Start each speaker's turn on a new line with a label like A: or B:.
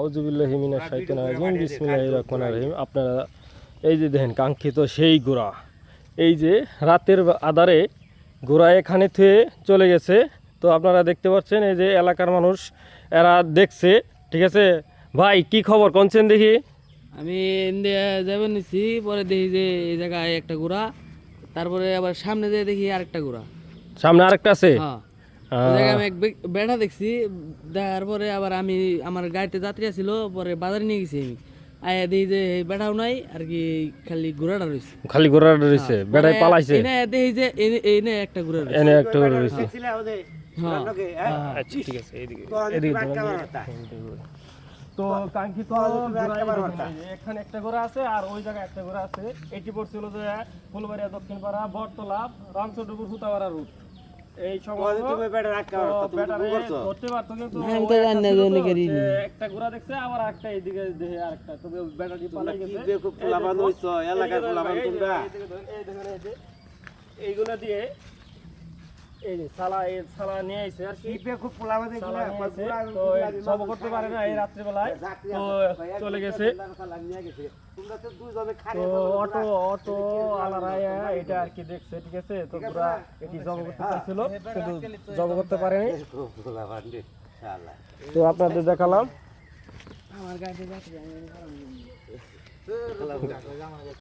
A: আউযুবিল্লাহি মিনাশ শাইতানির রাজিম বিসমিল্লাহির রহমানির রহিম। আপনারা এই যে দেখেন কাঙ্ক্ষিত সেই ঘোড়া, এই যে রাতের আধারে ঘোড়া এখানে থুয়ে চলে গেছে। তো আপনারা দেখতে পাচ্ছেন এই যে এলাকার মানুষ এরা দেখছে, ঠিক আছে। ভাই কি খবর কোনছেন দেখি?
B: আমি ইন্ডিয়া যাবেন নিছি, পরে দেখি যে এই জায়গায় একটা ঘোড়া, তারপরে আবার সামনে যেয়ে দেখি আরেকটা ঘোড়া,
A: সামনে আরেকটা আছে।
B: হ্যাঁ ওই জায়গায় আমি এক বেড়া দেখছি। দেখার পরে আবার আমি আমার গাড়িতে যাত্রী ছিল, পরে বাজারে নিয়ে গেছি আমি। আয়া দেখি যে এই বেড়াও নাই আর কি, খালি ঘোড়াটা রয়েছে।
A: খালি ঘোড়াটা রয়েছে, বেড়ায় পালাইছে।
B: এনে দেখি যে এনে একটা ঘোড়া রয়েছে।
A: এনে একটা ঘোড়া রয়েছে।
B: হ্যাঁ
A: আচ্ছা ঠিক আছে, এইদিকে এদিকে তো কাঙ্ক্ষিত এখানে একটা ঘোড়া আছে আর ওই জায়গায় একটা ঘোড়া আছে। এটি পড়ছিল যে ফুলবাড়িয়া দক্ষিণপাড়া বটতলা রামচন্দ্রপুর হুতাবাড়া রুট। এই সময় ধরতে পারতো কিন্তু একটা ঘোড়া দেখছে, আবার একটা এইদিকে দেখে আরেকটা, তবে ব্যাটারি পালাই গেছে। এইগুলা দিয়ে এই যে সালা নিয়ে আইছে আর কি, খুব সব করতে পারে না এই রাত্রিবেলায়, তো চলে গেছে। তো অটো আলারা এটা আর কি দেখছে, ঠিক আছে। তো পুরা এটি জব করতে চাইছিল কিন্তু জব করতে পারেনি। তো আপনাদের দেখালাম।